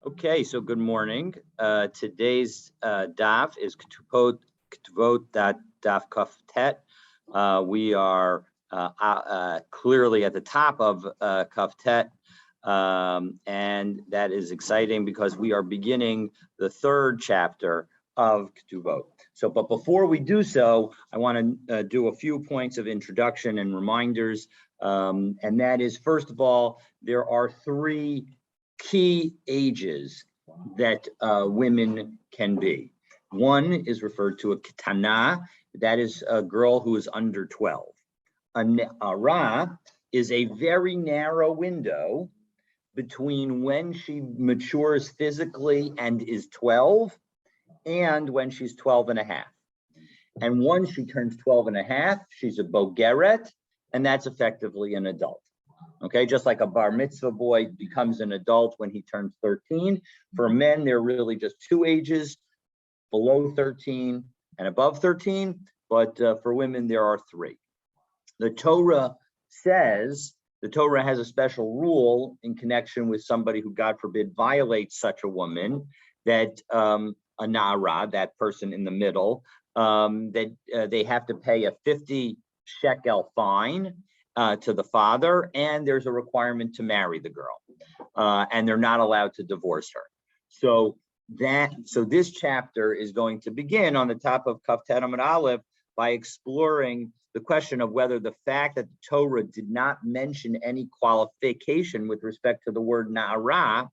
Okay, so good morning. Today's daf is Ketubot daf kaf tet. We are clearly at the top of kaf tet, and that is exciting because we are beginning the third chapter of Ketubot. So, but before we do so, I want to do a few points of introduction and reminders, and that is, first of all, there are three key ages that women can be. One is referred to a ketana, that is a girl who is under 12. A ne'ara is a very narrow window between when she matures physically and is 12 and when she's 12 and a half. And once she turns 12 and a half, she's a bogeret, and that's effectively an adult. Okay, just like a bar mitzvah boy becomes an adult when he turns 13. For men, there are really just two ages, below 13 and above 13. But for women, there are three. The Torah says, the Torah has a special rule in connection with somebody who, God forbid, violates such a woman, that a na'ara, that person in the middle, that they have to pay a 50 shekel fine to the father, and there's a requirement to marry the girl, and they're not allowed to divorce her. So this chapter is going to begin on the top of Kaf Tet Amud Aleph by exploring the question of whether the fact that the Torah did not mention any qualification with respect to the word na'ara,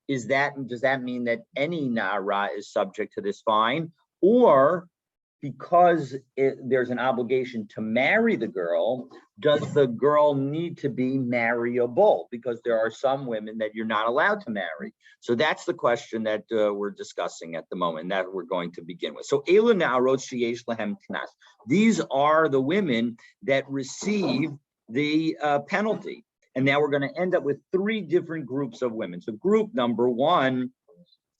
does that mean that any na'ara is subject to this fine, or because there's an obligation to marry the girl, does the girl need to be marryable? Because there are some women that you're not allowed to marry. So that's the question that we're discussing at the moment, that we're going to begin with. So Elu na'arot sheyesh lahem knas. These are the women that receive the penalty. And now we're going to end up with three different groups of women. So group number one,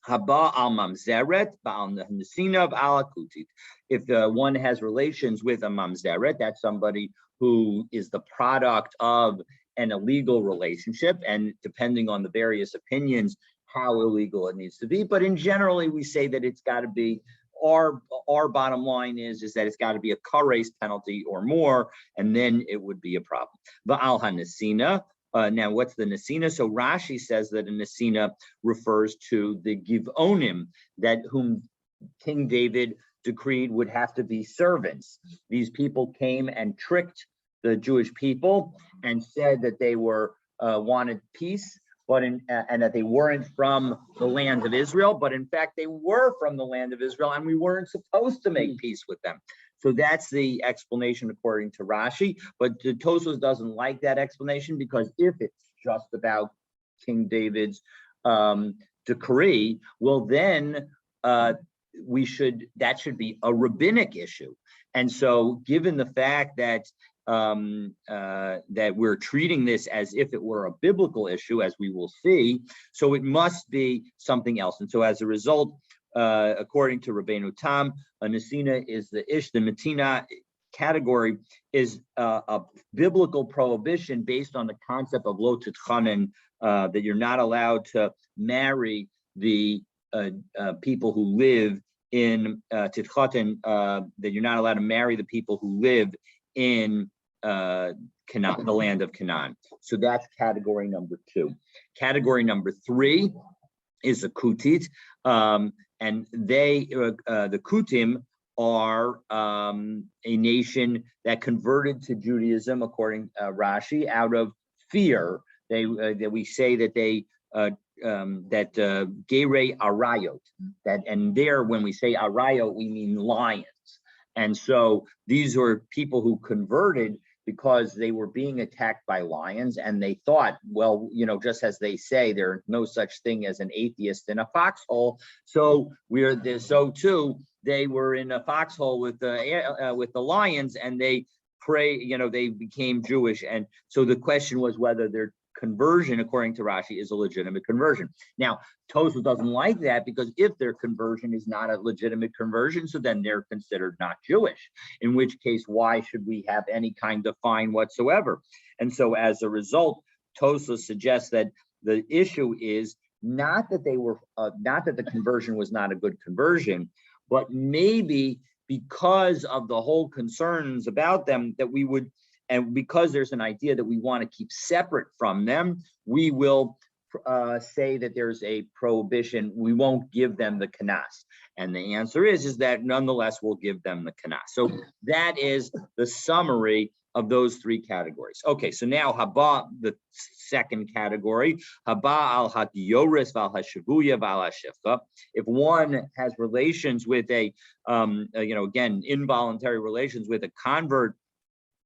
haba al mamzeret ba'al nesina al akutit. If one has relations with a mamzeret, that's somebody who is the product of an illegal relationship, and depending on the various opinions, how illegal it needs to be. But in generally, we say that it's got to be, our bottom line is that it's got to be a kares penalty or more, and then it would be a problem. Ba'al hanesina. Now, what's the nesina? So Rashi says that a nesina refers to the givonim, that whom King David decreed would have to be servants. These people came and tricked the Jewish people and said that they were wanted peace, and that they weren't from the land of Israel, but in fact they were from the land of Israel, and we weren't supposed to make peace with them. So that's the explanation according to Rashi, but the Tosfos doesn't like that explanation, because if it's just about King David's decree, well then that should be a rabbinic issue. And so given the fact that that we're treating this as if it were a biblical issue, as we will see, so it must be something else. And so as a result, according to Rabbeinu Tam, a nesina is the metina category is a biblical prohibition based on the concept of lo titchanen, that you're not allowed to marry the people who live in titchaten, that you're not allowed to marry the people who live in Canaan, the land of Canaan. So that's category number two. Category number three is a kutit, and they, the Kutim, are a nation that converted to Judaism, according to Rashi, out of fear. That we say that they gerei arayot, and there, when we say arayot, we mean lions. And so these were people who converted because they were being attacked by lions, and they thought, well, just as they say, there's no such thing as an atheist in a foxhole. So so too, they were in a foxhole with the lions, and they they became Jewish. And so the question was whether their conversion, according to Rashi, is a legitimate conversion. Now, Tosfos doesn't like that, because if their conversion is not a legitimate conversion, so then they're considered not Jewish, in which case, why should we have any kind of fine whatsoever? And so as a result, Tosfos suggests that the issue is not that they were, not that the conversion was not a good conversion, but maybe because of the whole concerns about them that we would, and because there's an idea that we want to keep separate from them, we will say that there's a prohibition. We won't give them the kanas. And the answer is that nonetheless we'll give them the kanas. So that is the summary of those three categories. Okay, so now haba, the second category, haba al hadiyoris val hashavuya val hashifcha. If one has relations with a, again, involuntary relations with a convert,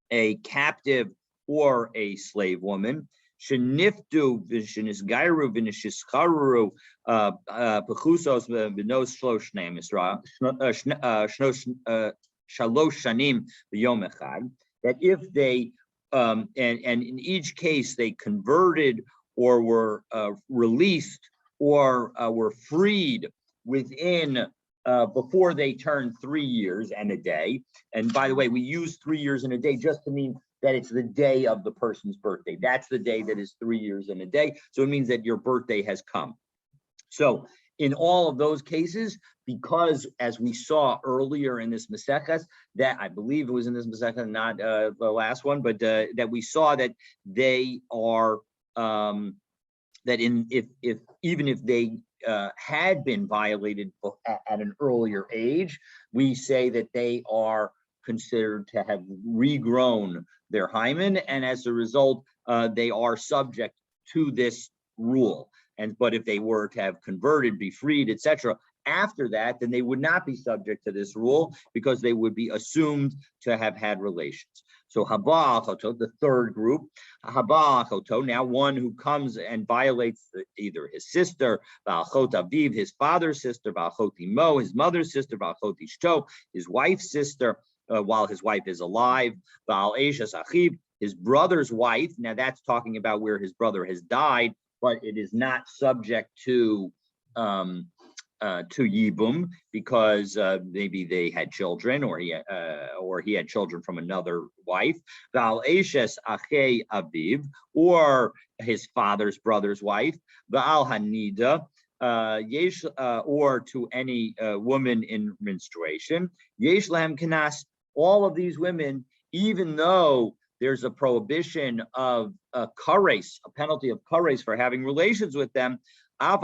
a captive, or a slave woman, sheniftu v'shenisgairu v'nishischaru pechusos v'nos shlosh shneim Yisrael shalosh shanim v'yom echad. That if they, and in each case they converted or were released or were freed within, before they turned 3 years and a day. And by the way, we use 3 years and a day just to mean that it's the day of the person's birthday. That's the day that is 3 years and a day. So it means that your birthday has come. So in all of those cases, because as we saw earlier in this Maseches, that I believe it was in this Maseches, not the last one, but that we saw that they are, that even if they had been violated at an earlier age, we say that they are considered to have regrown their hymen, and as a result, they are subject to this rule. But if they were to have converted, be freed, etc., after that, then they would not be subject to this rule because they would be assumed to have had relations. So haba achoto, the third group, haba achoto, now one who comes and violates either his sister, v'achot aviv, his father's sister, v'achot imo, his mother's sister, v'achot ishto, his wife's sister, while his wife is alive, v'al eshes achiv, his brother's wife. Now that's talking about where his brother has died, but it is not subject to yibum because maybe they had children, or he had children from another wife. Val eshes achei aviv, or his father's brother's wife. Val hanida, or to any woman in menstruation. Yesh lahem kanas. All of these women, even though there's a prohibition of kares, a penalty of kares for having relations with them, even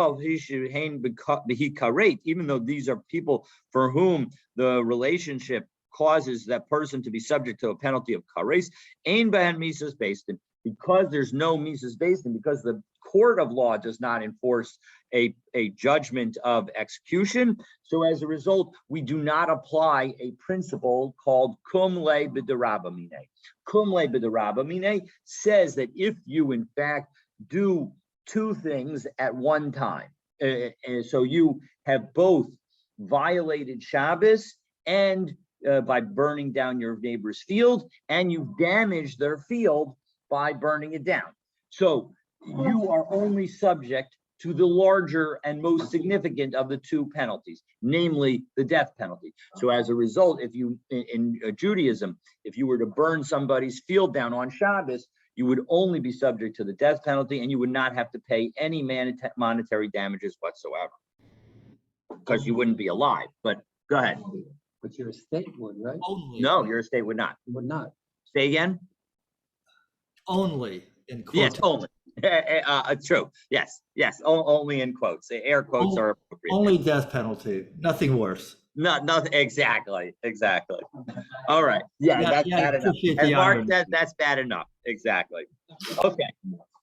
though these are people for whom the relationship causes that person to be subject to a penalty of kares, ein b'hen misas beistin, because there's no misas beistin, because the court of law does not enforce a judgment of execution. So as a result, we do not apply a principle called cum le b'derabba mineh. Cum le b'derabba mineh says that if you in fact do two things at one time, and so you have both violated Shabbos and by burning down your neighbor's field, and you've damaged their field by burning it down. So you are only subject to the larger and most significant of the two penalties, namely the death penalty. So as a result, if you, in Judaism, if you were to burn somebody's field down on Shabbos, you would only be subject to the death penalty, and you would not have to pay any monetary damages whatsoever, because you wouldn't be alive. But go ahead. But your estate would, right? Only. No, your estate would not. Would not. Say again? Only in quotes. Yes, only. True. Yes. Only in quotes. Air quotes are appropriate. Only death penalty. Nothing worse. Nothing. Exactly. All right. Yeah, that's bad enough. As Mark said, that's bad enough. Exactly. Okay.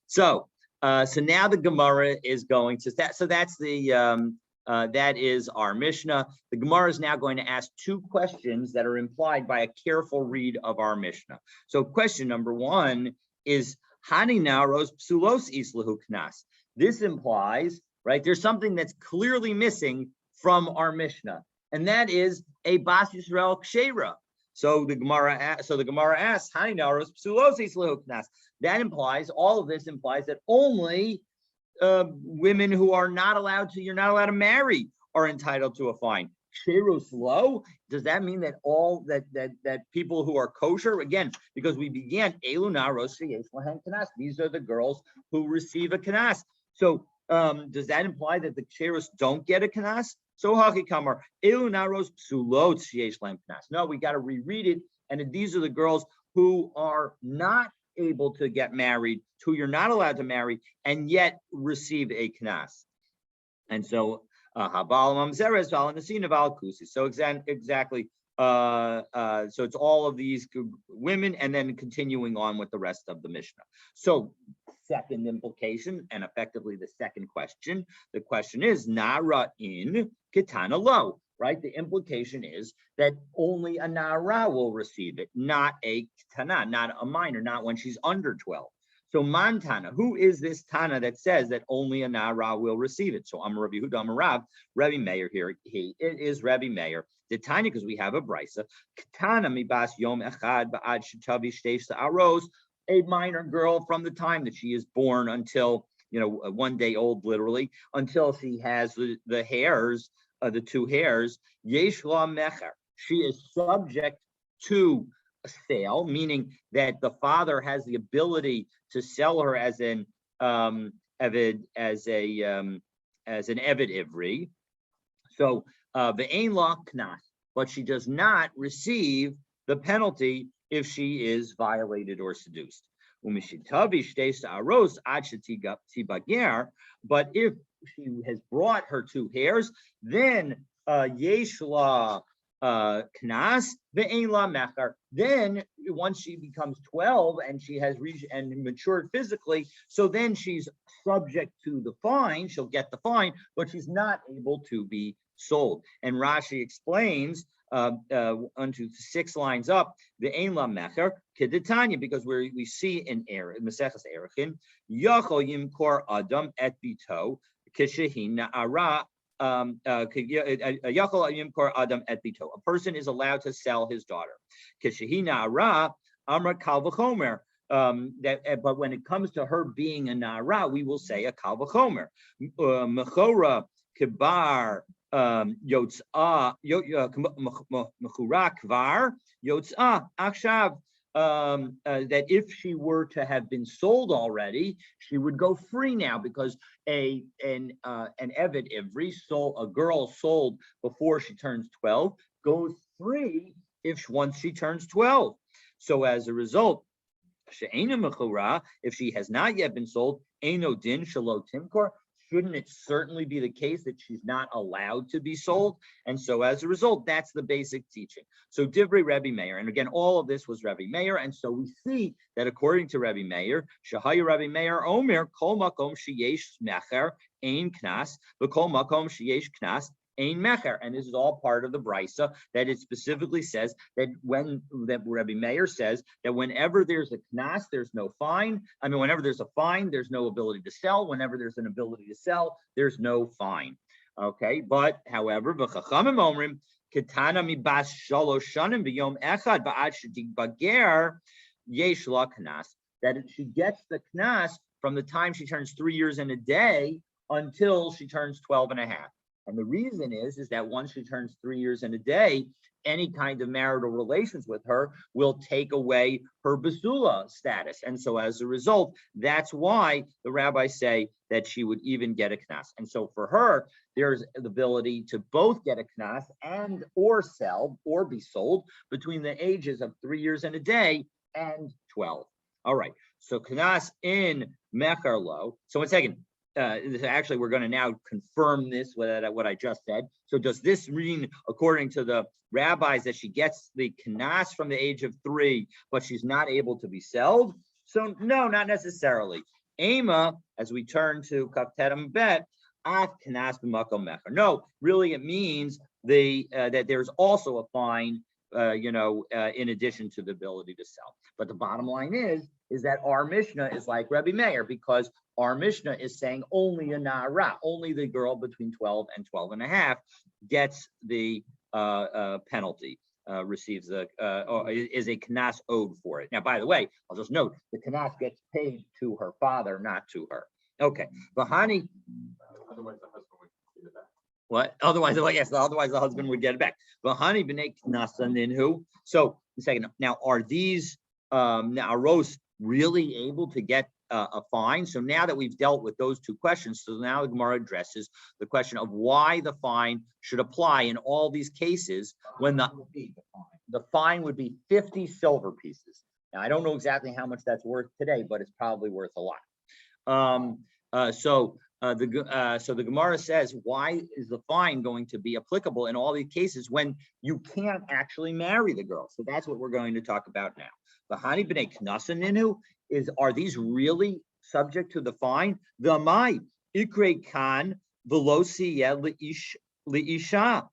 So now the Gemara is going to that. So that's the that is our Mishnah. The Gemara is now going to ask two questions that are implied by a careful read of our Mishnah. So question number one is Hani naros psulos islahu knas. This implies, right, there's something that's clearly missing from our Mishnah, and that is a Bas Yisrael Kshera. So the Gemara asks, Hani naros psulos islahu knas. That implies, all of this implies that only women who are not allowed to, you're not allowed to marry, are entitled to a fine. Ksheiros lo, does that mean that all that people who are kosher, again, because we began Elu naros yesh lahem kanas, these are the girls who receive a kanas. So Does that imply that the ksheros don't get a knas? So haki kamar elu naros psulot sheyesh lahem knas. No, we got to reread it. And these are the girls who are not able to get married, who you're not allowed to marry, and yet receive a knas. And so habal mamzeres val nasina val kusi. So exactly. So it's all of these women, and then continuing on with the rest of the Mishnah. So second implication, and effectively the second question, the question is nara in kitana lo, right? The implication is that only a nara will receive it, not a kitana, not a minor, not when she's under 12. So Mantana, who is this Tana that says that only a Nara will receive it? So I'm Rabbi Yehuda Amarav, Rabbi Meir here. It is Rabbi Meir. The Tanya, because we have a brisa. Tana mibas yom echad ba'ad shetavi shteish aros, a minor girl from the time that she is born until 1 day old, literally, until she has the hairs, the 2 hairs. Yesh la mecher. She is subject to a sale, meaning that the father has the ability to sell her as an eved ivri. So ve'ein la knas, but she does not receive the penalty if she is violated or seduced. But if she has brought her 2 hairs, then yesh la knas ve'ein la mecher. Then once she becomes 12 and she has reached and matured physically, so then she's subject to the fine. She'll get the fine, but she's not able to be sold. And Rashi explains unto 6 lines up the ein la mecher kedetanya, because we see in Maseches Erechim yachol yimkor adam et bito kishehin na'ara. A person is allowed to sell his daughter. But when it comes to her being a nara, we will say a kal v'chomer. Mechora kibar yotzah mechura kvar yotzah akshav. That if she were to have been sold already, she would go free now, because an eved ivri, a girl sold before she turns 12, goes free once she turns 12. So as a result, she'ena mechura, if she has not yet been sold, eino din shelo timkor. Shouldn't it certainly be the case that she's not allowed to be sold? And so as a result, that's the basic teaching. So Divrei Rabbi Meir, and again, all of this was Rabbi Meir, and so we see that according to Rabbi Meir, Shahaya Rabbi Meir Omer, Kol Makom Sheyesh Mecher Ein Knas, V'Kol Makom Sheyesh Knas Ein Mecher. And this is all part of the brisa that it specifically says that Rabbi Meir says that whenever there's a knas, there's no fine. I mean, whenever there's a fine, there's no ability to sell. Whenever there's an ability to sell, there's no fine. Okay, but however, v'chachamim omrim ketana mibas shalosh shanim b'yom echad ba'ad shetigbager yesh la knas, that she gets the knas from the time she turns 3 years and a day until she turns 12 and a half. And the reason is that once she turns 3 years and a day, any kind of marital relations with her will take away her basula status. And so as a result, that's why the rabbis say that she would even get a knas. And so for her, there's the ability to both get a knas and or sell or be sold between the ages of 3 years and a day and 12. All right. So knas in mecher lo. So 1 second. Actually, we're going to now confirm this with what I just said. So does this mean, according to the rabbis, that she gets the knas from the age of 3, but she's not able to be sold? So no, not necessarily. Ema, as we turn to Kaftetam Bet, af knas b'makom mecher. No, really it means that there's also a fine, in addition to the ability to sell. But the bottom line is that our Mishnah is like Rabbi Meir, because our Mishnah is saying only a na'ara, only the girl between 12 and 12 and a half gets the penalty, receives or is a knas owed for it. Now, by the way, I'll just note the knas gets paid to her father, not to her. Okay, Bahani. Otherwise, the husband would get it back. What? Otherwise the husband would get it back. Bahani b'nei knasa ninhu. So, second, now are these na'aros really able to get a fine. So now that we've dealt with those two questions, so now the Gemara addresses the question of why the fine should apply in all these cases when the fine would be 50 silver pieces. Now, I don't know exactly how much that's worth today, but it's probably worth a lot. So the Gemara says, why is the fine going to be applicable in all these cases when you can't actually marry the girl? So that's what we're going to talk about now. The Hani b'nei knasa ninu are these really subject to the fine? The mai ikre kan v'lo siyeh leisha.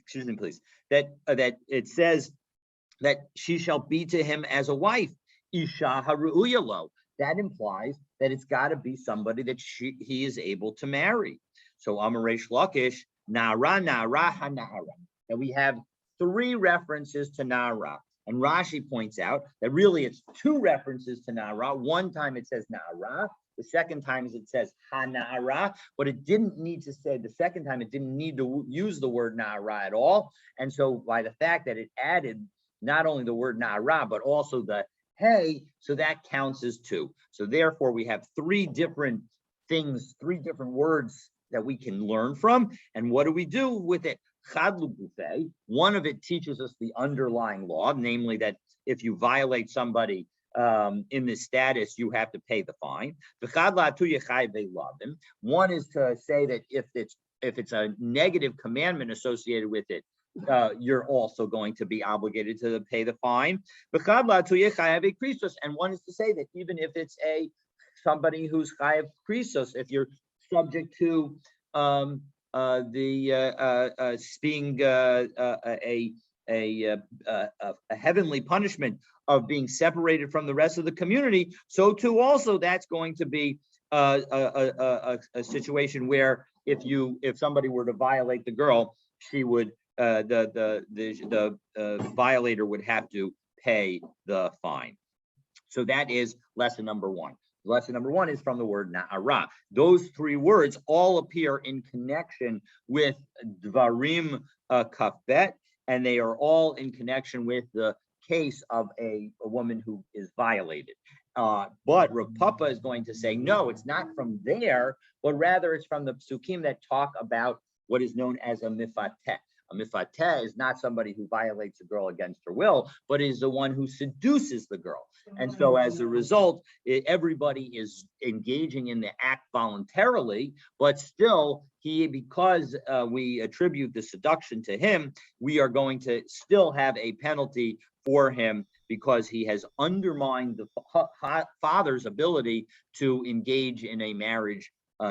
Excuse me, please. That it says that she shall be to him as a wife. Isha haru'uya lo. That implies that it's got to be somebody that he is able to marry. So Amaresh Lakish, Nara, Nara, Hanahara. And we have 3 references to Nara. And Rashi points out that really it's 2 references to Nara. One time it says Nara. The second time it says Hanara. But it didn't need to say, the second time it didn't need to use the word Nara at all. And so by the fact that it added not only the word Nara, but also the hey, so that counts as 2. So therefore we have 3 different things, 3 different words that we can learn from. And what do we do with it? One of it teaches us the underlying law, namely that if you violate somebody in this status, you have to pay the fine. One is to say that if it's a negative commandment associated with it, you're also going to be obligated to pay the fine. And one is to say that even if it's somebody who's chayav krisos, if you're subject to being a heavenly punishment of being separated from the rest of the community, so too also that's going to be a situation where if somebody were to violate the girl, she would the violator would have to pay the fine. So that is lesson number 1. Lesson number 1 is from the word na'ara. Those 3 words all appear in connection with dvarim kafbet, and they are all in connection with the case of a woman who is violated. But Rav Papa is going to say, no, it's not from there, but rather it's from the psukim that talk about what is known as a mifateh. A mifateh is not somebody who violates a girl against her will, but is the one who seduces the girl. And so as a result, everybody is engaging in the act voluntarily, but still because we attribute the seduction to him, we are going to still have a penalty for him because he has undermined the father's ability to engage in a marriage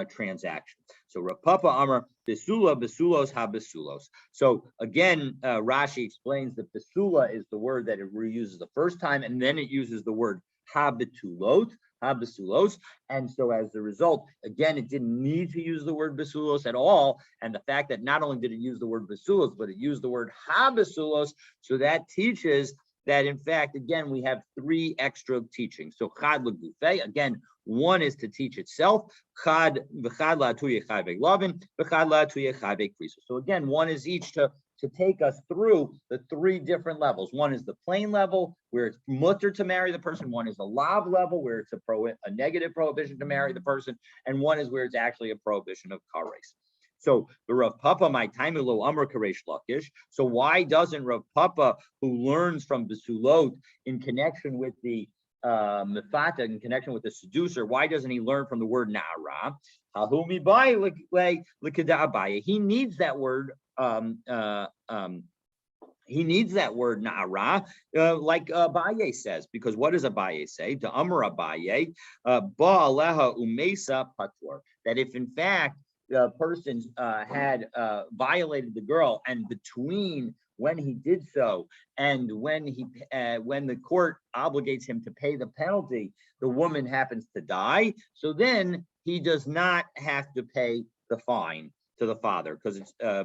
transaction. So Rav Papa Amar Besula Besulos Ha Besulos. So again, Rashi explains that Besula is the word that it reuses the first time, and then it uses the word Ha Betulot, Ha Besulos. And so as a result, again, it didn't need to use the word Besulos at all. And the fact that not only did it use the word Besulos, but it used the word Ha Besulos, so that teaches that in fact, again, we have 3 extra teachings. So Chad L'Gufei, again, one is to teach itself. So again, one is each to take us through the 3 different levels. One is the plain level, where it's mutter to marry the person. One is the lav level, where it's a negative prohibition to marry the person. And one is where it's actually a prohibition of kares. So the Rav Papa, my time lo amar karesh lakish. So why doesn't Rav Papa, who learns from Besulot in connection with the mefata, in connection with the seducer, why doesn't he learn from the word na'ara? He needs that word. He needs that word na'ara, like Abaye says, because what does Abaye say? To Amar Abaye, ba'aleha umesa patur. That if in fact the person had violated the girl, and between when he did so and when the court obligates him to pay the penalty, the woman happens to die, so then he does not have to pay the fine to the father,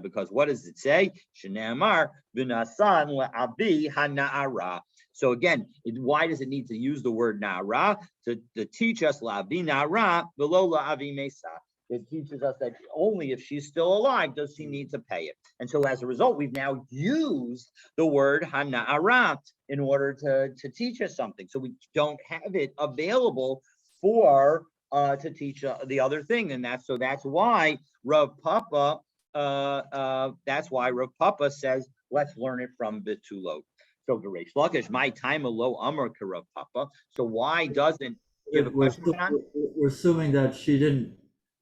because what does it say? Shneamar v'nasan le'abi hana'ara. So again, why does it need to use the word na'ara? To teach us la'avi na'ara v'lo la'avi mesa. it teaches us that only if she's still alive does she need to pay it. And so as a result, we've now used the word hana'ara in order to teach us something. So we don't have it available for to teach the other thing. And that's why Rav Papa says, let's learn it from Betulot. So the Reish Lakish, my time low Amar Rav Papa. So why doesn't give a question? We're assuming that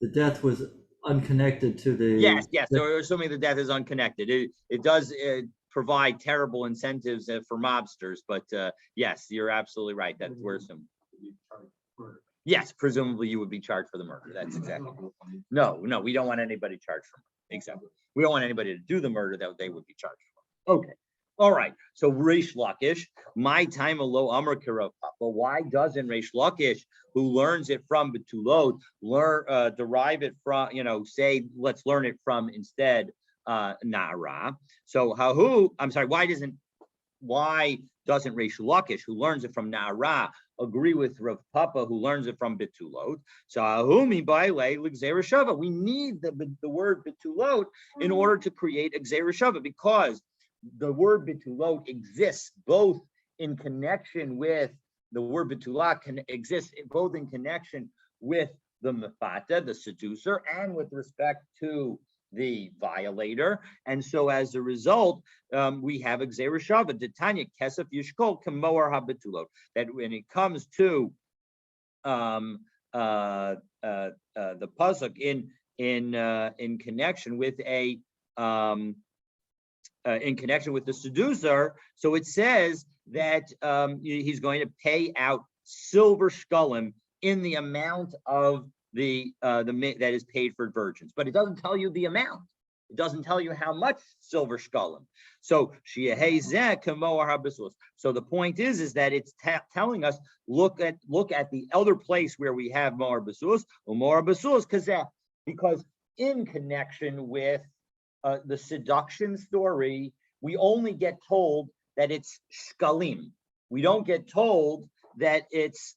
the death was unconnected to the. Yes. So we're assuming the death is unconnected. It does provide terrible incentives for mobsters, but yes, you're absolutely right. That's we're assuming. Yes, presumably you would be charged for the murder. That's exactly. No, we don't want anybody charged for murder. Exactly. We don't want anybody to do the murder that they would be charged for. Okay. All right. So Reish Lakish, my time low Amar Kirav Papa. Why doesn't Reish Lakish, who learns it from Betulot, derive it from, say, let's learn it from instead Na'ara? So why doesn't Reish Lakish, who learns it from Na'ara, agree with Rav Papa, who learns it from Betulot? So we need the word Betulot in order to create a Gzeira Shava, because the word Betulot exists both in connection with the word Betulah exists both in connection with the Mefata, the seducer, and with respect to the violator. And so as a result, we have a Gzeira Shava, Tanya Kesef Yishkol Kamoar HaBetulot, that when it comes to the pasuk in connection with in connection with the seducer, so it says that he's going to pay out silver shkalim in the amount of that is paid for virgins, but it doesn't tell you the amount. It doesn't tell you how much silver shkalim. So so the point is that it's telling us look at the other place where we have Moar Basus or Moar Basus because in connection with the seduction story, we only get told that it's shkalim. We don't get told that it's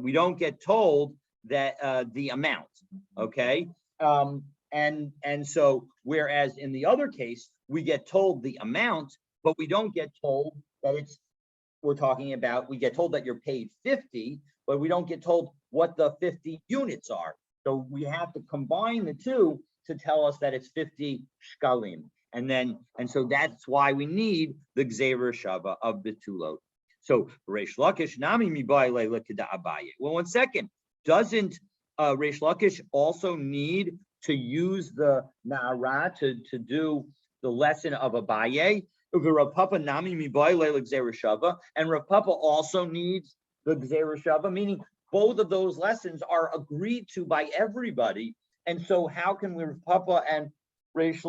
we don't get told that the amount. Okay, and so whereas in the other case we get told the amount, but we don't get told that we get told that you're paid 50, but we don't get told what the 50 units are. So we have to combine the two to tell us that it's 50 shkalim. And so that's why we need the Gzeira Shava of Betulot. So Reish Lakish nami mibai le'lekida Abaye. Well, 1 second. Doesn't Reish Lakish also need to use the Na'ara to do the lesson of Abaye? Rav Papa nami mibai le'Gzeira Shava, and Rav Papa also needs the Gzeira Shava, meaning both of those lessons are agreed to by everybody. And so how can Rav Papa and Reish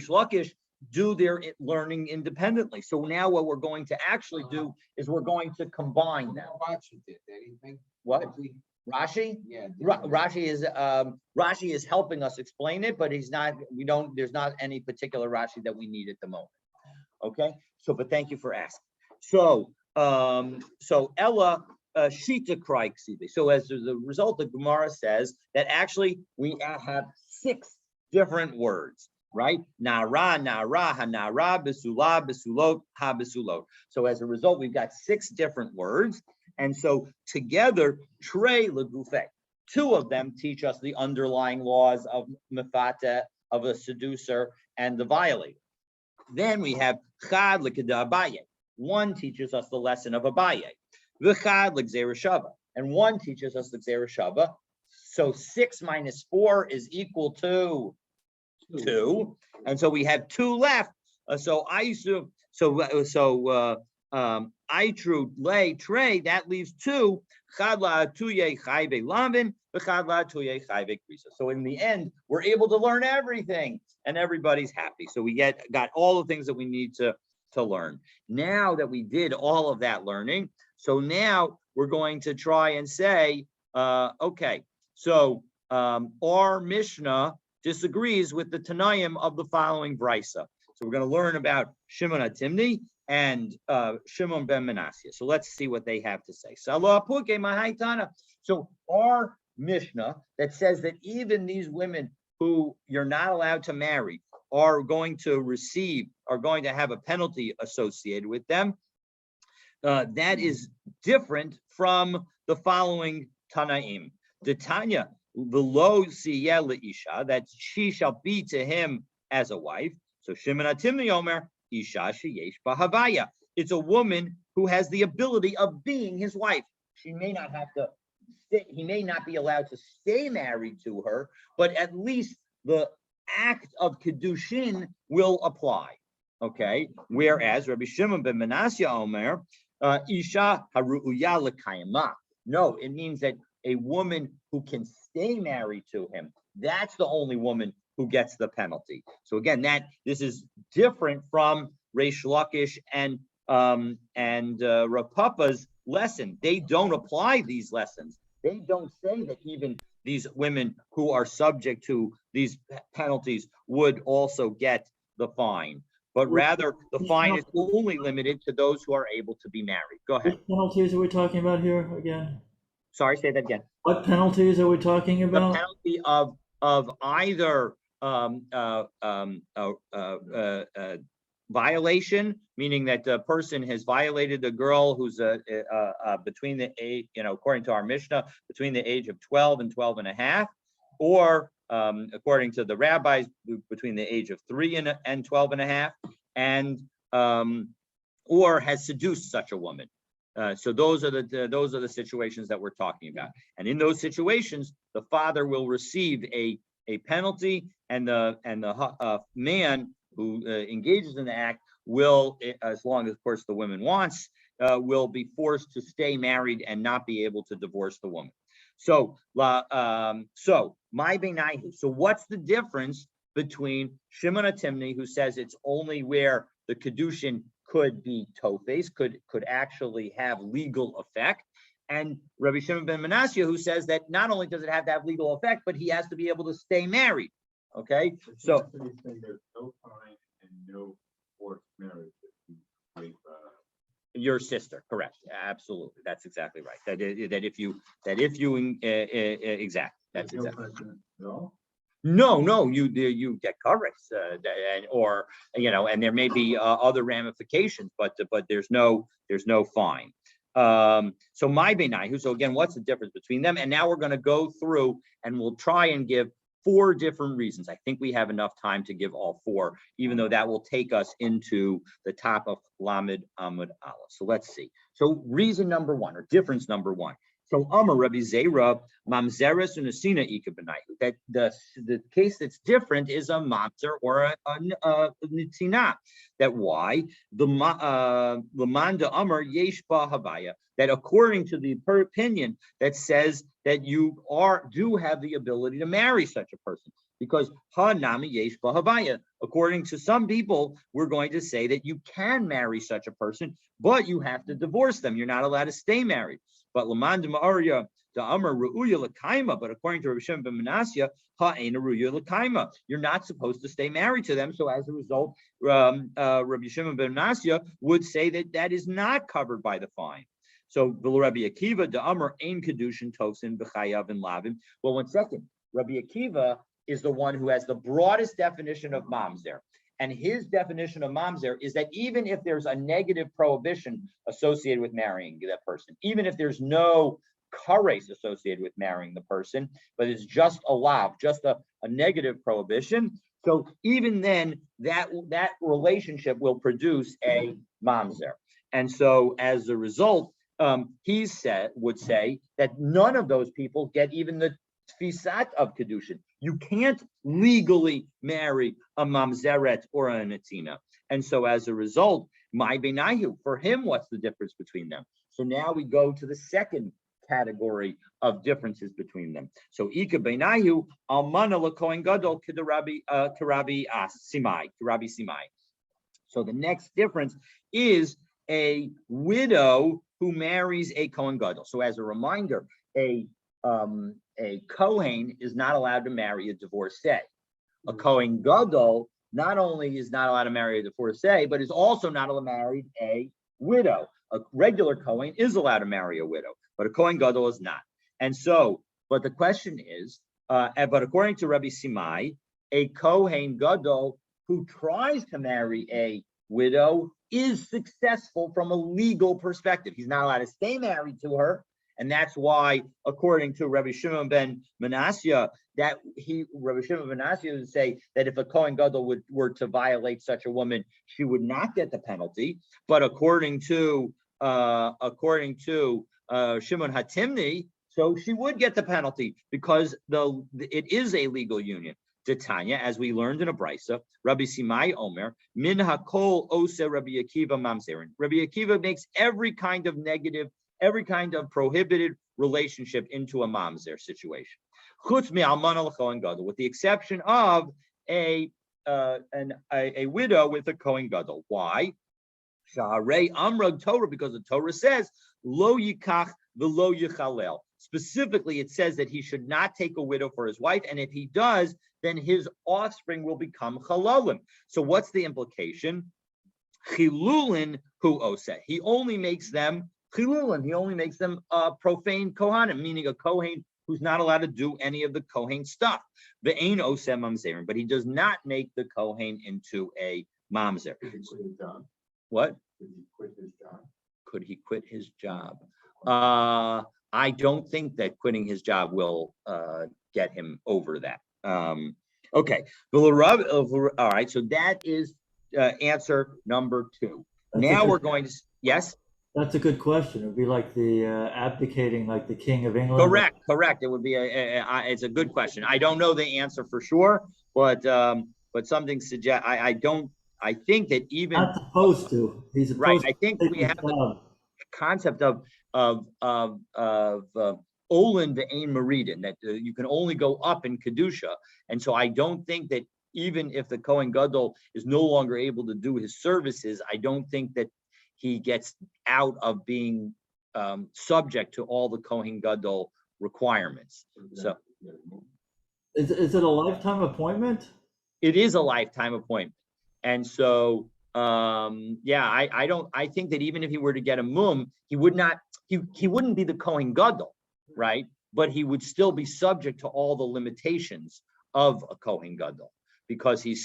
Lakish do their learning independently? So now what we're going to actually do is we're going to combine them. What? Rashi? Yeah. Rashi is helping us explain it, but there's not any particular Rashi that we need at the moment. Okay? But thank you for asking. So Ella Shita Kraiksivi. So as a result, the Gemara says that actually we have 6 different words, right? Na'ara, hana'ara, besula, besulot, ha besulot. So as a result, we've got 6 different words. And so together, trei legufe. 2 of them teach us the underlying laws of mefata, of a seducer, and the violator. Then we have chad lekeda Abaye. 1 teaches us the lesson of Abaye. V'chad l'gzeira shava, and 1 teaches us the Gzeira Shava. So 6 minus 4 is equal to 2, and so we have 2 left. I true lay tray, that leaves 2. Chad la'atuye chayve lavin, v'chad la'atuye chayve krisa. So in the end, we're able to learn everything, and everybody's happy. So we got all the things that we need to learn. Now that we did all of that learning, so now we're going to try and say, okay, so our Mishnah disagrees with the Tanaim of the following Brisa. So we're going to learn about Shimon HaTimni and Shimon ben Manasseh. So let's see what they have to say. So our Mishnah that says that even these women who you're not allowed to marry are going to have a penalty associated with them. That is different from the following Tanaim. The Tanya, below Siyeh Isha, that she shall be to him as a wife. So Shimon Atimni Omer, Isha Sheyesh Bahavaya. It's a woman who has the ability of being his wife. She may not have to he may not be allowed to stay married to her, but at least the act of Kedushin will apply. Okay. Whereas Rabbi Shimon ben Manasseh Omer, Isha Haru'uya L'Kayama. No, it means that a woman who can stay married to him, that's the only woman who gets the penalty. So again, this is different from Reish Lakish and Rav Papa's lesson. They don't apply these lessons. They don't say that even these women who are subject to these penalties would also get the fine, but rather the fine is only limited to those who are able to be married. Go ahead. What penalties are we talking about here again? Sorry, say that again. What penalties are we talking about? The penalty of either violation, meaning that the person has violated a girl who's between the age, according to our Mishnah, between the age of 12 and 12 and a half, or according to the rabbis, between the age of 3 and 12 and a half, and or has seduced such a woman. So those are the situations that we're talking about. And in those situations, the father will receive a penalty, and the man who engages in the act will, as long as, of course, the woman wants, will be forced to stay married and not be able to divorce the woman. So, my benaihu. So, what's the difference between Shimon Atimni, who says it's only where the kedushin could be tofes, could actually have legal effect, and Rabbi Shimon ben Manasseh, who says that not only does it have to have legal effect, but he has to be able to stay married. Okay, so there's no fine and no forced marriage if you rape your sister, correct? Absolutely, that's exactly right. That if you exactly, that's exactly. No, you get coverage, and there may be other ramifications, but there's no fine. So my benaihu. So again, what's the difference between them? And now we're going to go through and we'll try and give 4 different reasons. I think we have enough time to give all 4, even though that will take us into the top of Lamed Amud Aleph. So let's see. So reason number 1, or difference number 1. So Amar Rabbi Zera, Mamzeres Unasina Ika Benaihu. That the case that's different is a mamzer or a nitina. That why the Lamanda Amar Yesh Ba Havaya. That according to the opinion that says that you do have the ability to marry such a person, because ha nami yesh ba havaya. According to some people, we're going to say that you can marry such a person, but you have to divorce them. You're not allowed to stay married. But laman ma'arya the amar ru'uya l'kaima. But according to Rabbi Shimon ben Manasseh, ha ena ru'uya l'kaima. You're not supposed to stay married to them. So as a result, Rabbi Shimon ben Manasseh would say that is not covered by the fine. So Rabbi Akiva, the Amar Ein Kedushin Tosin B'chayav and Lavim. Well, 1 second. Rabbi Akiva is the one who has the broadest definition of mamzer. And his definition of mamzer is that even if there's a negative prohibition associated with marrying that person, even if there's no kares associated with marrying the person, but it's just a lav, just a negative prohibition. So even then, that relationship will produce a mamzer. And so as a result, he would say that none of those people get even the tfisat of kedushin. You can't legally marry a mamzeret or a netina. And so as a result, my benaihu, for him, what's the difference between them? So now we go to the second category of differences between them. So ika benaihu almana l'kohen gadol k'Rabbi Simai. So the next difference is a widow who marries a Kohen Gadol. So as a reminder, a Kohen is not allowed to marry a divorcee. A Kohen Gadol not only is not allowed to marry a divorcee, but is also not allowed to marry a widow. A regular Kohen is allowed to marry a widow, but a Kohen Gadol is not. And so, but the question is, but according to Rabbi Simai, a Kohen Gadol who tries to marry a widow is successful from a legal perspective. He's not allowed to stay married to her. And that's why, according to Rabbi Shimon ben Manasseh, Rabbi Shimon ben Manasseh would say that if a Kohen Gadol were to violate such a woman, she would not get the penalty. But according to Shimon Hatimni, so she would get the penalty because it is a legal union. Tanya, as we learned in a brisa, Rabbi Simai Omer, Min Hakol Ose Rabbi Akiva Mamzerin. Rabbi Akiva makes every kind of negative, every kind of prohibited relationship into a mamzer situation. Chutz mi almana l'kohen gadol, with the exception of a widow with a kohen gadol. Why? Sha'arei amrag Torah, because the Torah says lo yikach v'lo yichalel. Specifically, it says that he should not take a widow for his wife, and if he does, then his offspring will become chalalim. So what's the implication? Chilulin hu oseh. He only makes them chilulin. He only makes them profane kohanim, meaning a kohen who's not allowed to do any of the kohen stuff. Ve'ein oseh mamzerim, but he does not make the kohen into a mamzer. Could he quit his job? What? Could he quit his job? Could he quit his job? I don't think that quitting his job will get him over that. Okay. All right. So that is answer number 2. Now we're going to, yes? That's a good question. It would be like the abdicating, like the King of England. Correct. It would be it's a good question. I don't know the answer for sure, but something suggests I think that even not supposed to. He's supposed right. to I think we have the concept of Olin ve'ein Meridin, that you can only go up in Kedusha. And so I don't think that even if the Kohen Gadol is no longer able to do his services, I don't think that he gets out of being subject to all the Kohen Gadol requirements. So is it a lifetime appointment? It is a lifetime appointment. And so I think that even if he were to get a mum, he wouldn't be the Kohen Gadol, right? But he would still be subject to all the limitations of a Kohen Gadol because he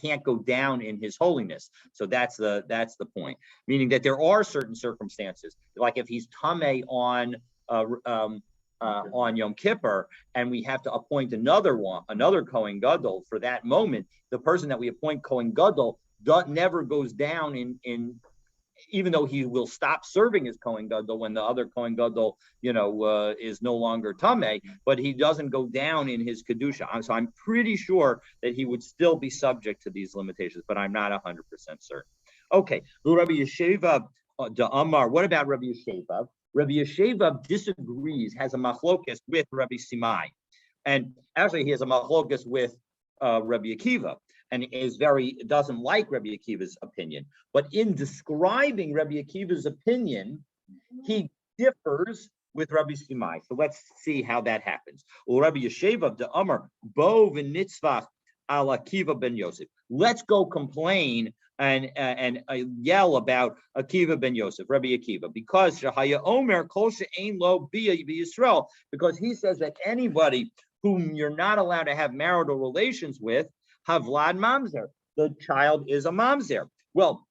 can't go down in his holiness. So that's the point. Meaning that there are certain circumstances, like if he's tameh on Yom Kippur, and we have to appoint another Kohen Gadol for that moment, the person that we appoint Kohen Gadol never goes down in even though he will stop serving as Kohen Gadol when the other Kohen Gadol, is no longer Tameh, but he doesn't go down in his Kedusha. So I'm pretty sure that he would still be subject to these limitations, but I'm not 100% certain. Okay, Rabbi Yesheva de Amar, what about Rabbi Yesheva? Rabbi Yesheva disagrees, has a machlokas with Rabbi Simai. And actually he has a machlokas with Rabbi Akiva, and doesn't like Rabbi Akiva's opinion. But in describing Rabbi Akiva's opinion, he differs with Rabbi Simai. So let's see how that happens. Rabbi Yesheva de Amar bo v'nitzvach al Akiva ben Yosef. Let's go complain and yell about Akiva ben Yosef, Rabbi Akiva, because Shahaya Omer kol she'ein lo bia b'Yisrael, because he says that anybody whom you're not allowed to have marital relations with, Havlad Mamzer, the child is a Mamzer. Well,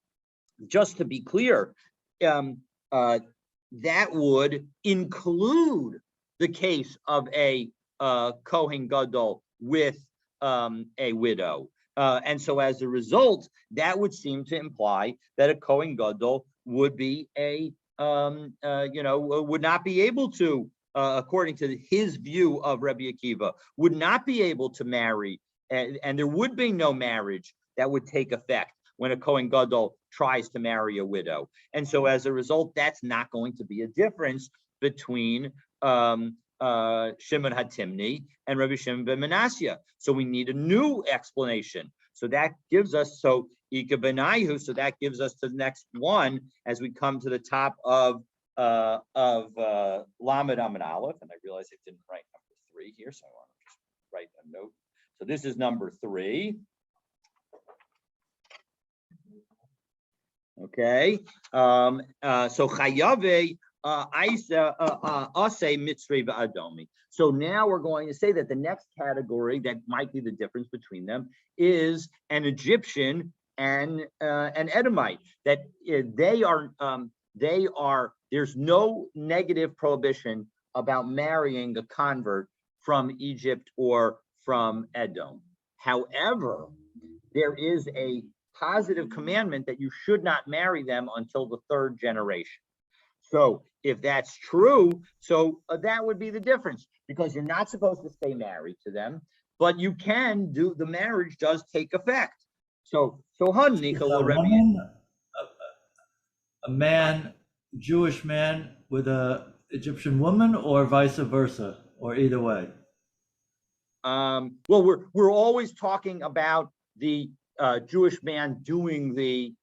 just to be clear, that would include the case of a Kohen Gadol with a widow. And so as a result, that would seem to imply that a Kohen Gadol would be would not be able to, according to his view of Rabbi Akiva, would not be able to marry, and there would be no marriage that would take effect when a Kohen Gadol tries to marry a widow. And so as a result, that's not going to be a difference between Shimon Hatimni and Rabbi Shimon ben Manasseh. So we need a new explanation. So that gives us, Ika Benayu, so that gives us the next one as we come to the top of Lamed Amud Aleph. And I realize I didn't write number 3 here, so I want to just write a note. So this is number 3. Okay. So chayave ase mitzri v'adomi. So now we're going to say that the next category that might be the difference between them is an Egyptian and an Edomite. That they are. There's no negative prohibition about marrying a convert from Egypt or from Edom. However, there is a positive commandment that you should not marry them until the third generation. So if that's true, so that would be the difference, because you're not supposed to stay married to them, but you can do, the marriage does take effect. So Is a woman, a man, Jewish man with a Egyptian woman, or vice versa, or either way? Well, we're always talking about the Jewish man doing the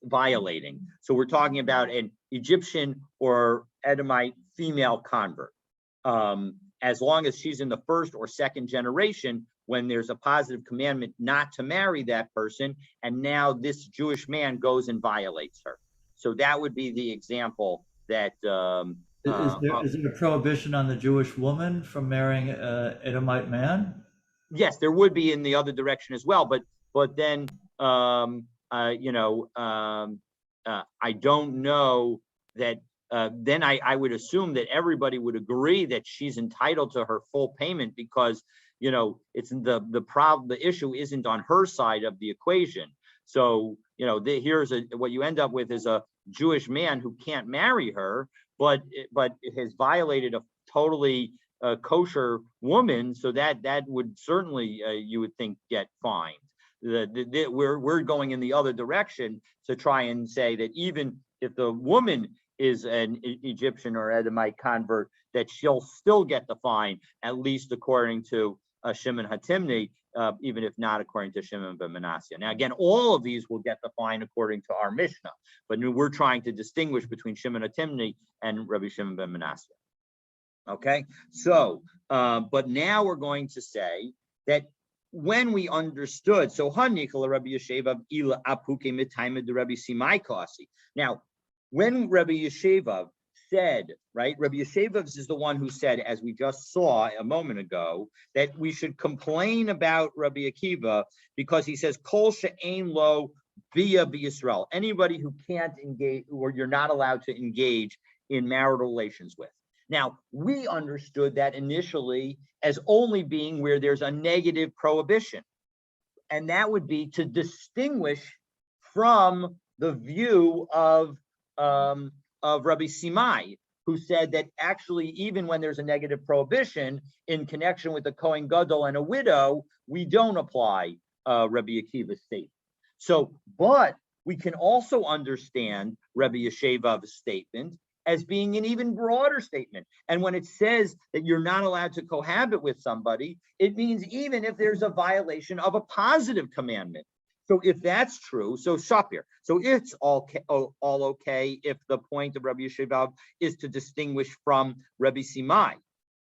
violating. So we're talking about an Egyptian or Edomite female convert. As long as she's in the first or second generation, when there's a positive commandment not to marry that person, and now this Jewish man goes and violates her. So that would be the example that Is there a prohibition on the Jewish woman from marrying an Edomite man? yes, there would be in the other direction as well, but then I don't know that. Then I would assume that everybody would agree that she's entitled to her full payment, because it's the problem. The issue isn't on her side of the equation. So here's what you end up with is a Jewish man who can't marry her, but has violated a totally kosher woman, so that would certainly you would think get fined. We're going in the other direction to try and say that even if the woman is an Egyptian or Edomite convert, that she'll still get the fine, at least according to Shimon HaTimni, even if not according to Shimon ben Manasseh. Now, again, all of these will get the fine according to our Mishnah, but we're trying to distinguish between Shimon HaTimni and Rabbi Shimon ben Manasseh. Okay, so, but now we're going to say that when we understood, so Hanikal Rabbi Yeshevav ila apuke mitayma de Rabbi Simai Kasi. Now, when Rabbi Yeshevav said, right, Rabbi Yeshevav is the one who said, as we just saw a moment ago, that we should complain about Rabbi Akiva because he says kol she'ein lo via b'Yisrael, anybody who can't engage or you're not allowed to engage in marital relations with. Now, we understood that initially as only being where there's a negative prohibition. And that would be to distinguish from the view of Rabbi Simai, who said that actually, even when there's a negative prohibition in connection with the Kohen Gadol and a widow, we don't apply Rabbi Akiva's statement. So, but we can also understand Rabbi Yeshevav's statement as being an even broader statement. And when it says that you're not allowed to cohabit with somebody, it means even if there's a violation of a positive commandment. So if that's true, so Shapir, so it's all okay if the point of Rabbi Yeshevav is to distinguish from Rabbi Simai.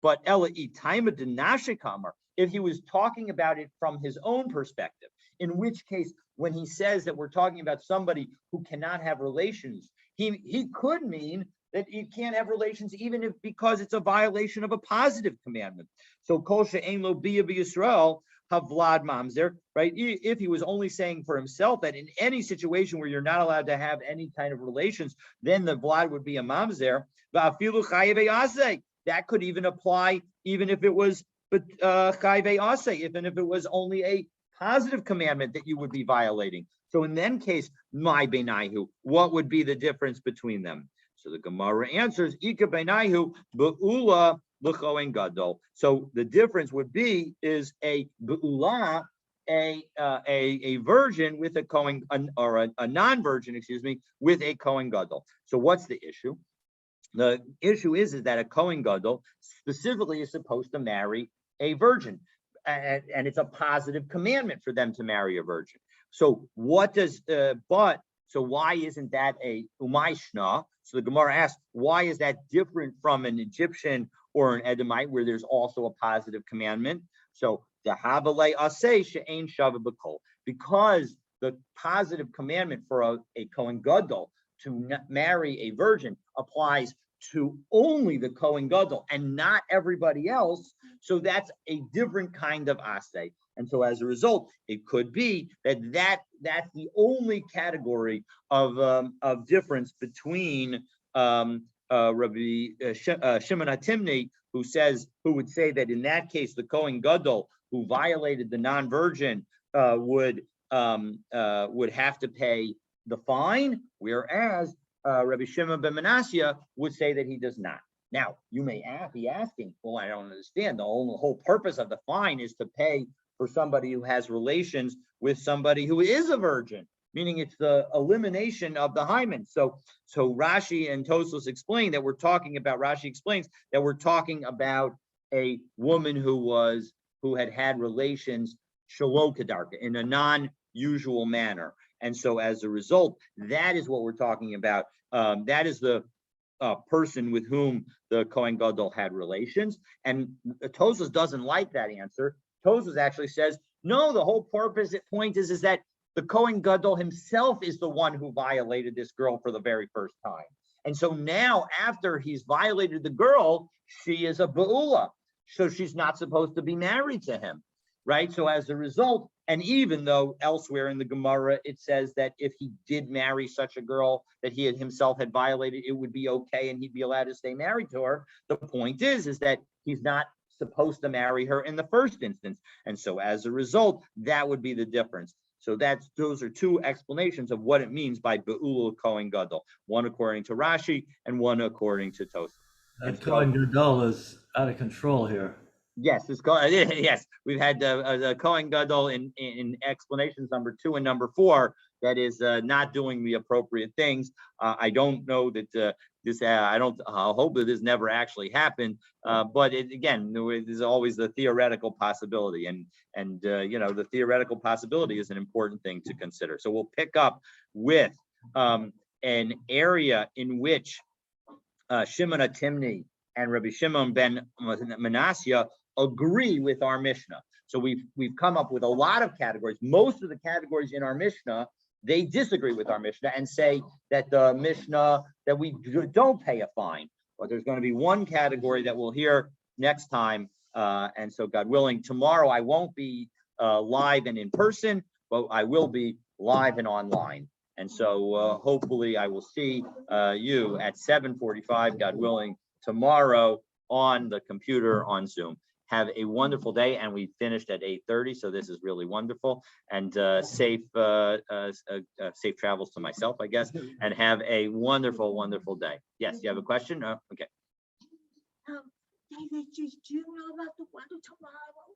But Ela Itaima Dinashikamar, if he was talking about it from his own perspective, in which case, when he says that we're talking about somebody who cannot have relations, he could mean that you can't have relations even if because it's a violation of a positive commandment. So kol she'ein lo bia b'Yisrael havlad mamzer, right? If he was only saying for himself that in any situation where you're not allowed to have any kind of relations, then the vlad would be a mamzer. That could even apply even if it was chayve aseh, even if it was only a positive commandment that you would be violating. So in that case, my benayu, what would be the difference between them? So the Gemara answers, Ika benayu be'ula l'chohen gadol. So the difference would be is a be'ula, a virgin with a kohen, or a non-virgin, excuse me, with a kohen gadol. So what's the issue? The issue is that a kohen gadol specifically is supposed to marry a virgin, and it's a positive commandment for them to marry a virgin. So what does so why isn't that a umayshna? So the Gemara asks, why is that different from an Egyptian or an Edomite where there's also a positive commandment? So the havalei aseh she'ein shava b'kol. because the positive commandment for a Kohen Gadol to marry a virgin applies to only the Kohen Gadol and not everybody else. So that's a different kind of asay. And so as a result, it could be that's the only category of difference between Rabbi Shimon HaTimni, who would say that in that case the Kohen Gadol who violated the non-virgin would have to pay the fine, whereas Rabbi Shimon ben Manasseh would say that he does not. Now, you may be asking, well, I don't understand. The whole purpose of the fine is to pay for somebody who has relations with somebody who is a virgin, meaning it's the elimination of the hymen. So Rashi and Tosfos explain that Rashi explains that we're talking about a woman who had relations shelo kedarka, in a non-usual manner. And so as a result, that is what we're talking about. That is the person with whom the Kohen Gadol had relations. And Tosfos doesn't like that answer. Tosfos actually says, no, the whole point is that the Kohen Gadol himself is the one who violated this girl for the very first time. And so now, after he's violated the girl, she is a ba'ula. So she's not supposed to be married to him, right? So as a result, and even though elsewhere in the Gemara, it says that if he did marry such a girl that he himself had violated, it would be okay and he'd be allowed to stay married to her. The point is that he's not supposed to marry her in the first instance. And so as a result, that would be the difference. So those are two explanations of what it means by Be'ulul Kohen Gadol, one according to Rashi and one according to Tosfos. That Kohen Gadol is out of control here. Yes, yes. We've had the Kohen Gadol in explanations number 2 and number 4 that is not doing the appropriate things. I don't know that I hope that this never actually happened. But again, there's always the theoretical possibility, and the theoretical possibility is an important thing to consider. So we'll pick up with an area in which Shimon HaTimni and Rabbi Shimon ben Manasseh agree with our Mishnah. So we've come up with a lot of categories. Most of the categories in our Mishnah, they disagree with our Mishnah and say that the Mishnah that we don't pay a fine. But there's going to be one category that we'll hear next time. And so God willing, tomorrow I won't be live and in person, but I will be live and online. And so hopefully I will see you at 7:45, God willing, tomorrow on the computer on Zoom. Have a wonderful day, and we finished at 8:30, so this is really wonderful. And safe travels to myself, I guess, and have a wonderful, wonderful day. Yes, you have a question? Okay. David, do you know about the weather tomorrow?